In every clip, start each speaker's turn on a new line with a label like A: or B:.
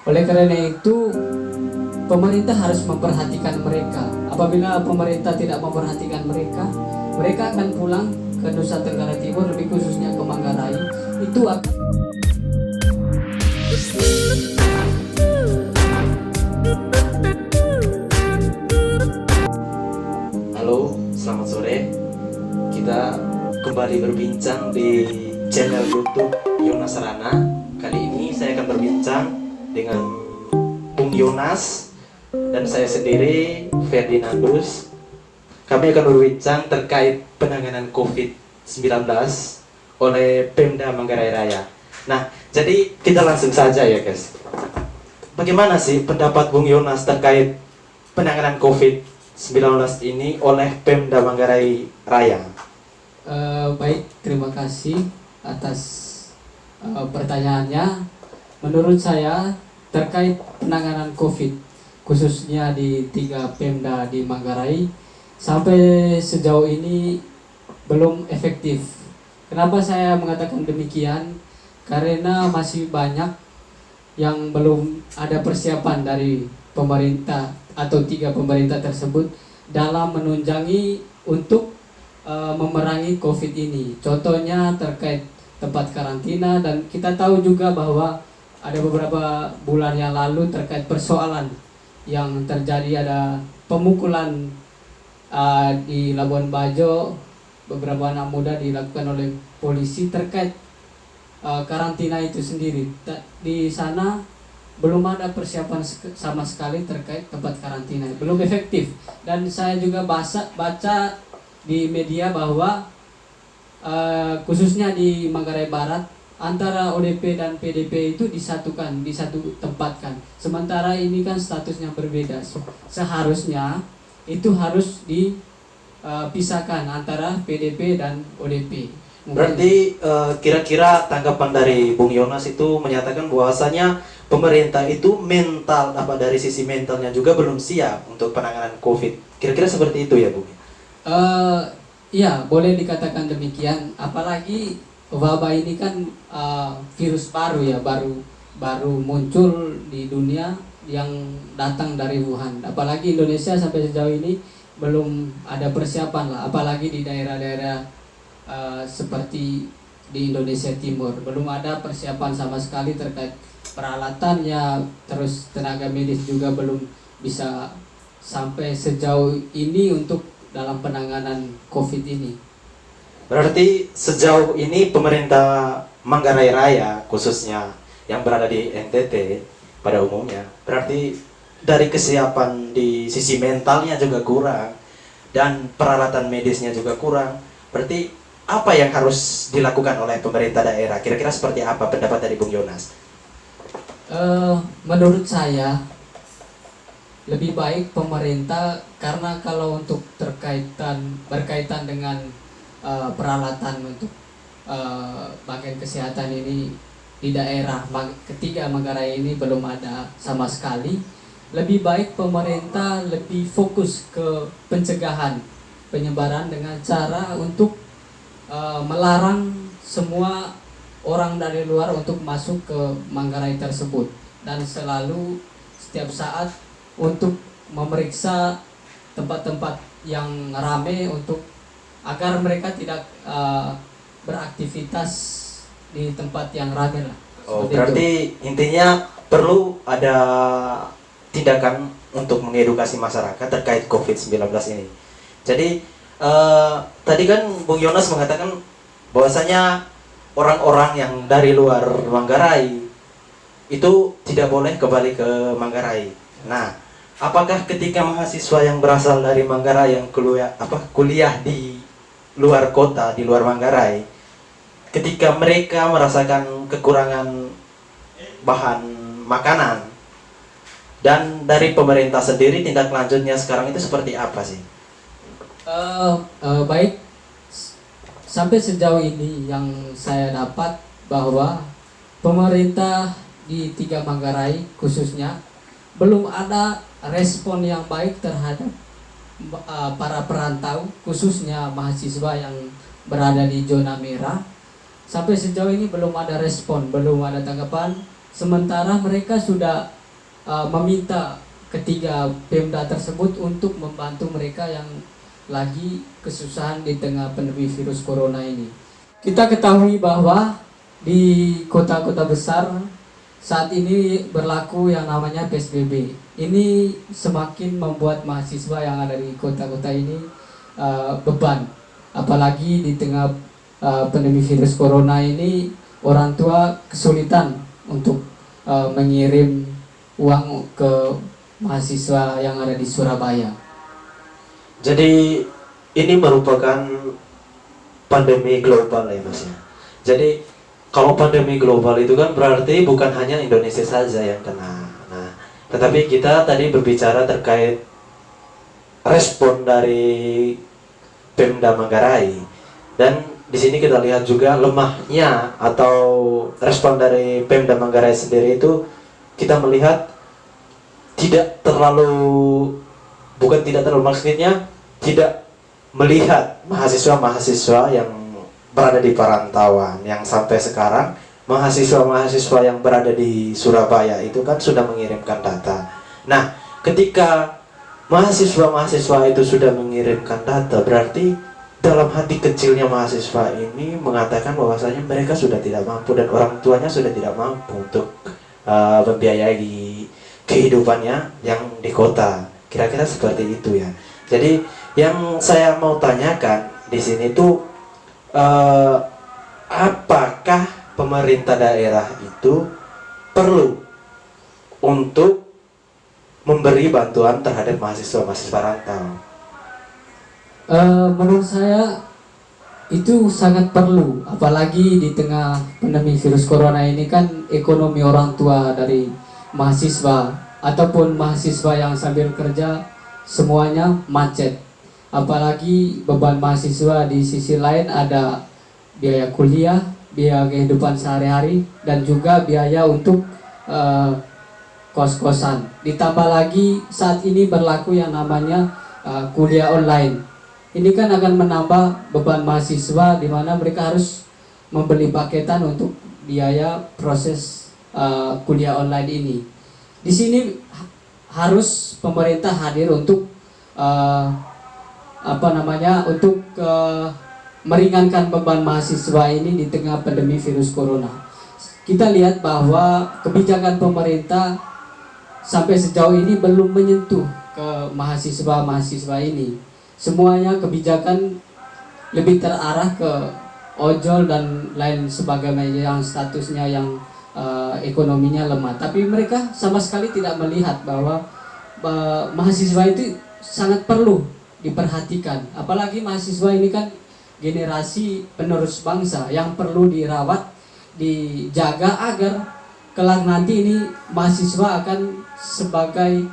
A: Oleh karena itu, pemerintah harus memperhatikan mereka. Apabila pemerintah tidak memperhatikan mereka, mereka akan pulang ke Nusa Tenggara Timur, lebih khususnya ke Manggarai. Itu akan
B: Halo, selamat sore. Kita kembali berbincang di channel YouTube Yonas Rana. Kali ini saya akan berbincang dengan Bung Yonas dan saya sendiri, Ferdinandus. Kami akan berbincang terkait penanganan COVID-19 oleh Pemda Manggarai Raya. Nah, jadi kita langsung saja ya guys. Bagaimana sih pendapat Bung Yonas terkait penanganan COVID-19 ini oleh Pemda Manggarai Raya?
A: baik, terima kasih atas pertanyaannya. Menurut saya terkait penanganan COVID, khususnya di 3 Pemda di Manggarai, sampai sejauh ini belum efektif. Kenapa saya mengatakan demikian? Karena masih banyak yang belum ada persiapan dari pemerintah atau 3 pemerintah tersebut dalam menunjangi untuk memerangi COVID ini. Contohnya terkait tempat karantina, dan kita tahu juga bahwa ada beberapa bulan yang lalu terkait persoalan yang terjadi, ada pemukulan di Labuan Bajo, beberapa anak muda dilakukan oleh polisi terkait karantina itu sendiri. Di sana belum ada persiapan sama sekali terkait tempat karantina, belum efektif. Dan saya juga baca di media bahwa khususnya di Manggarai Barat, antara ODP dan PDP itu disatukan, di satu tempatkan. Sementara ini kan statusnya berbeda. Seharusnya itu harus dipisahkan antara PDP dan ODP.
B: Berarti kira-kira tanggapan dari Bung Yonas itu menyatakan bahwasanya pemerintah itu dari sisi mentalnya juga belum siap untuk penanganan COVID. Kira-kira seperti itu ya, Bung?
A: Ya, boleh dikatakan demikian. Apalagi wabah ini kan virus baru ya, baru muncul di dunia, yang datang dari Wuhan. Apalagi Indonesia sampai sejauh ini belum ada persiapan lah, apalagi di daerah-daerah seperti di Indonesia Timur belum ada persiapan sama sekali terkait peralatannya, terus tenaga medis juga belum bisa sampai sejauh ini untuk dalam penanganan COVID ini.
B: Berarti sejauh ini pemerintah Manggarai Raya khususnya yang berada di NTT pada umumnya, berarti dari kesiapan di sisi mentalnya juga kurang dan peralatan medisnya juga kurang. Berarti apa yang harus dilakukan oleh pemerintah daerah? Kira-kira seperti apa pendapat dari Bung Yonas?
A: Menurut saya lebih baik pemerintah, karena kalau untuk berkaitan dengan peralatan untuk bagian kesehatan ini di daerah ketiga Manggarai ini belum ada sama sekali. Lebih baik pemerintah lebih fokus ke pencegahan penyebaran dengan cara untuk melarang semua orang dari luar untuk masuk ke Manggarai tersebut, dan selalu setiap saat untuk memeriksa tempat-tempat yang ramai untuk agar mereka tidak beraktivitas di tempat yang ramai lah.
B: Berarti intinya perlu ada tindakan untuk mengedukasi masyarakat terkait COVID-19 ini. Jadi tadi kan Bung Yonas mengatakan bahwasanya orang-orang yang dari luar Manggarai itu tidak boleh kembali ke Manggarai. Nah, apakah ketika mahasiswa yang berasal dari Manggarai yang kuliah di luar kota, di luar Manggarai, ketika mereka merasakan kekurangan bahan makanan, dan dari pemerintah sendiri tindak lanjutnya sekarang itu seperti apa sih?
A: Baik, sampai sejauh ini yang saya dapat bahwa pemerintah di 3 Manggarai khususnya belum ada respon yang baik terhadap para perantau, khususnya mahasiswa yang berada di zona merah. Sampai sejauh ini belum ada respon, belum ada tanggapan sementara mereka sudah meminta ketiga Pemda tersebut untuk membantu mereka yang lagi kesusahan di tengah pandemi virus corona ini. Kita ketahui bahwa di kota-kota besar saat ini berlaku yang namanya PSBB. Ini semakin membuat mahasiswa yang ada di kota-kota ini beban. Apalagi di tengah pandemi virus corona ini, orang tua kesulitan untuk mengirim uang ke mahasiswa yang ada di Surabaya.
B: Jadi ini merupakan pandemi global ya Mas ya. Jadi kalau pandemi global itu kan berarti bukan hanya Indonesia saja yang kena. Nah, tetapi kita tadi berbicara terkait respon dari Pemda Manggarai, dan di sini kita lihat juga lemahnya atau respon dari Pemda Manggarai sendiri itu kita melihat maksudnya tidak melihat mahasiswa-mahasiswa yang berada di perantauan, yang sampai sekarang mahasiswa-mahasiswa yang berada di Surabaya itu kan sudah mengirimkan data. Nah, ketika mahasiswa-mahasiswa itu sudah mengirimkan data, berarti dalam hati kecilnya mahasiswa ini mengatakan bahwasanya mereka sudah tidak mampu dan orang tuanya sudah tidak mampu untuk membiayai kehidupannya yang di kota. Kira-kira seperti itu ya. Jadi yang saya mau tanyakan di sini tuh apakah pemerintah daerah itu perlu untuk memberi bantuan terhadap mahasiswa-mahasiswa rantau?
A: Menurut saya itu sangat perlu, apalagi di tengah pandemi virus corona ini kan ekonomi orang tua dari mahasiswa ataupun mahasiswa yang sambil kerja semuanya macet. Apalagi beban mahasiswa di sisi lain ada biaya kuliah, biaya kehidupan sehari-hari, dan juga biaya untuk kos-kosan. Ditambah lagi saat ini berlaku yang namanya kuliah online. Ini kan akan menambah beban mahasiswa di mana mereka harus membeli paketan untuk biaya proses kuliah online ini. Di sini harus pemerintah hadir untuk untuk meringankan beban mahasiswa ini di tengah pandemi virus corona. Kita lihat bahwa kebijakan pemerintah sampai sejauh ini belum menyentuh ke mahasiswa-mahasiswa ini. Semuanya kebijakan lebih terarah ke ojol dan lain sebagainya yang statusnya yang ekonominya lemah. Tapi mereka sama sekali tidak melihat bahwa mahasiswa itu sangat perlu diperhatikan. Apalagi mahasiswa ini kan generasi penerus bangsa yang perlu dirawat, dijaga agar kelak nanti ini mahasiswa akan sebagai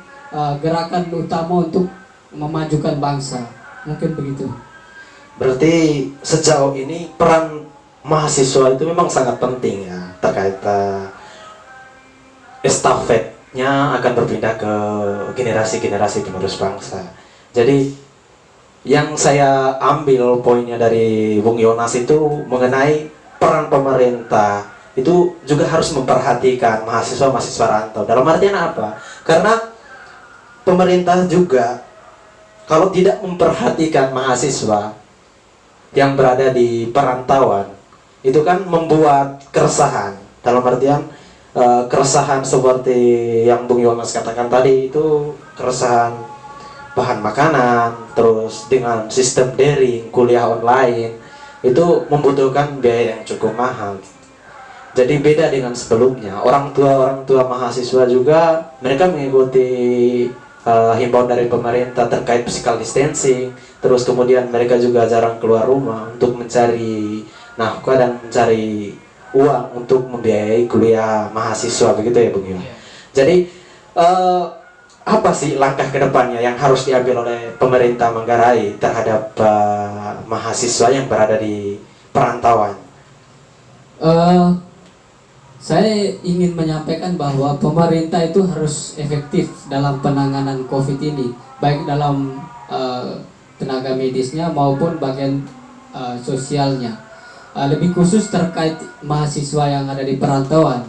A: gerakan utama untuk memajukan bangsa. Mungkin begitu.
B: Berarti sejauh ini peran mahasiswa itu memang sangat penting ya, terkait estafetnya akan berpindah ke generasi-generasi penerus bangsa. Jadi yang saya ambil poinnya dari Bung Yonas itu mengenai peran pemerintah itu juga harus memperhatikan mahasiswa-mahasiswa rantau. Dalam artian apa? Karena pemerintah juga kalau tidak memperhatikan mahasiswa yang berada di perantauan, itu kan membuat keresahan. Dalam artian keresahan seperti yang Bung Yonas katakan tadi, itu keresahan bahan makanan, terus dengan sistem daring, kuliah online, itu membutuhkan biaya yang cukup mahal. Jadi beda dengan sebelumnya. Orang tua mahasiswa juga mereka mengikuti himbauan dari pemerintah terkait physical distancing, terus kemudian mereka juga jarang keluar rumah untuk mencari nafkah dan mencari uang untuk membiayai kuliah mahasiswa, begitu ya Bung Yon. Jadi apa sih langkah kedepannya yang harus diambil oleh pemerintah Manggarai terhadap mahasiswa yang berada di perantauan?
A: Saya ingin menyampaikan bahwa pemerintah itu harus efektif dalam penanganan COVID ini, baik dalam tenaga medisnya maupun bagian sosialnya. Lebih khusus terkait mahasiswa yang ada di perantauan.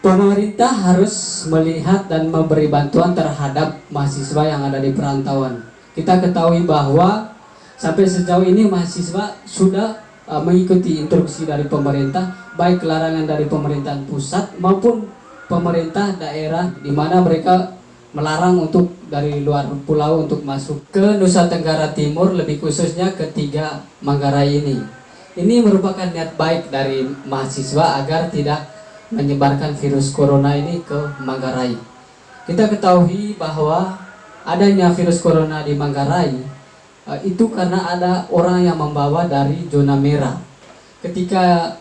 A: pemerintah harus melihat dan memberi bantuan terhadap mahasiswa yang ada di perantauan. Kita ketahui bahwa sampai sejauh ini mahasiswa sudah mengikuti instruksi dari pemerintah, baik larangan dari pemerintahan pusat maupun pemerintah daerah, di mana mereka melarang untuk dari luar pulau untuk masuk ke Nusa Tenggara Timur, lebih khususnya ke 3 Manggarai ini. Ini merupakan niat baik dari mahasiswa agar tidak menyebarkan virus corona ini ke Manggarai. Kita ketahui bahwa adanya virus corona di Manggarai itu karena ada orang yang membawa dari zona merah. Ketika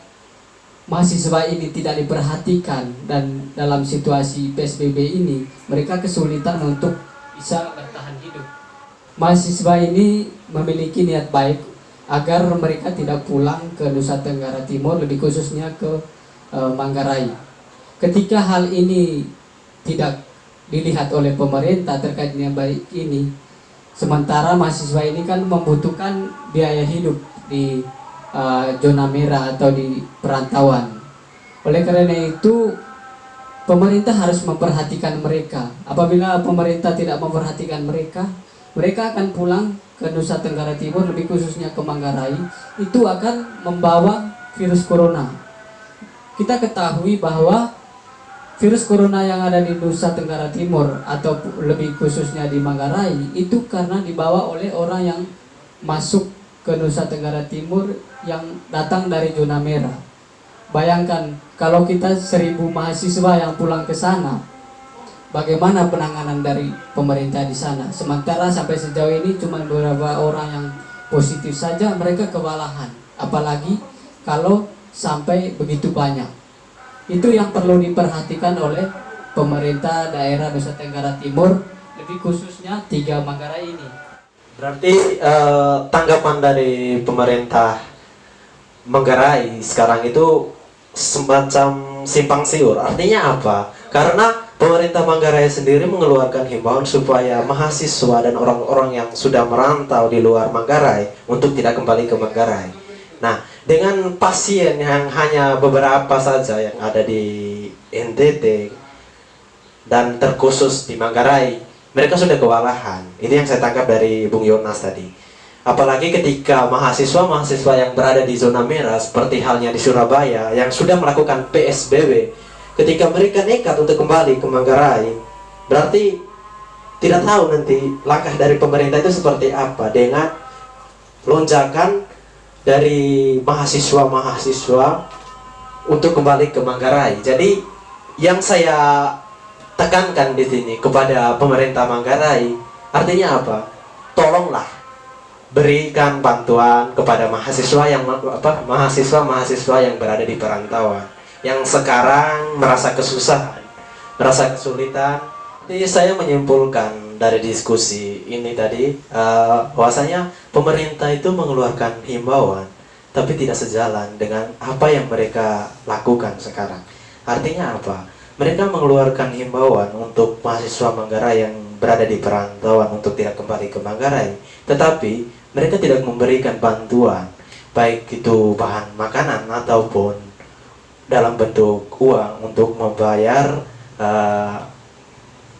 A: mahasiswa ini tidak diperhatikan dan dalam situasi PSBB ini mereka kesulitan untuk bisa bertahan hidup. Mahasiswa ini memiliki niat baik agar mereka tidak pulang ke Nusa Tenggara Timur, lebih khususnya ke Manggarai. Ketika hal ini tidak dilihat oleh pemerintah terkait niat baik ini, sementara mahasiswa ini kan membutuhkan biaya hidup di zona merah atau di perantauan. Oleh karena itu pemerintah harus memperhatikan mereka. Apabila pemerintah tidak memperhatikan mereka, mereka akan pulang ke Nusa Tenggara Timur, lebih khususnya ke Manggarai, itu akan membawa virus corona. Kita ketahui bahwa virus corona yang ada di Nusa Tenggara Timur atau lebih khususnya di Manggarai itu karena dibawa oleh orang yang masuk ke Nusa Tenggara Timur yang datang dari zona merah. Bayangkan kalau kita 1.000 mahasiswa yang pulang ke sana, bagaimana penanganan dari pemerintah di sana? Sementara sampai sejauh ini cuma beberapa orang yang positif saja, mereka kewalahan. Apalagi kalau sampai begitu banyak. Itu yang perlu diperhatikan oleh pemerintah daerah Nusa Tenggara Timur, lebih khususnya 3 Manggarai ini.
B: Berarti tanggapan dari pemerintah Manggarai sekarang itu semacam simpang siur. Artinya apa? Karena pemerintah Manggarai sendiri mengeluarkan himbauan supaya mahasiswa dan orang-orang yang sudah merantau di luar Manggarai untuk tidak kembali ke Manggarai. Nah, dengan pasien yang hanya beberapa saja yang ada di NTT dan terkhusus di Manggarai, mereka sudah kewalahan. Ini yang saya tangkap dari Bung Yonas tadi. Apalagi ketika mahasiswa-mahasiswa yang berada di zona merah seperti halnya di Surabaya yang sudah melakukan PSBB, ketika mereka nekat untuk kembali ke Manggarai, berarti tidak tahu nanti langkah dari pemerintah itu seperti apa dengan lonjakan dari mahasiswa-mahasiswa untuk kembali ke Manggarai. Jadi yang saya tekankan di sini kepada pemerintah Manggarai, artinya apa? Tolonglah berikan bantuan kepada mahasiswa yang berada di perantauan, yang sekarang merasa kesusahan, merasa kesulitan. Jadi saya menyimpulkan dari diskusi ini tadi bahwasanya pemerintah itu mengeluarkan himbauan tapi tidak sejalan dengan apa yang mereka lakukan sekarang. Artinya apa? Mereka mengeluarkan himbauan untuk mahasiswa Manggarai yang berada di perantauan untuk tidak kembali ke Manggarai, tetapi mereka tidak memberikan bantuan, baik itu bahan makanan ataupun dalam bentuk uang untuk membayar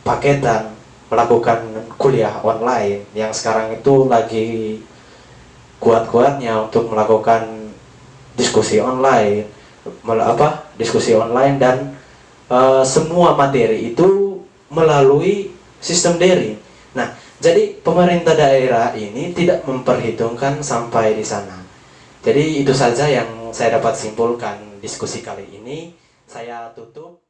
B: paketan melakukan kuliah online yang sekarang itu lagi kuat-kuatnya untuk melakukan diskusi online, dan semua materi itu melalui sistem daring. Nah, jadi pemerintah daerah ini tidak memperhitungkan sampai di sana. Jadi itu saja yang saya dapat simpulkan diskusi kali ini. Saya tutup.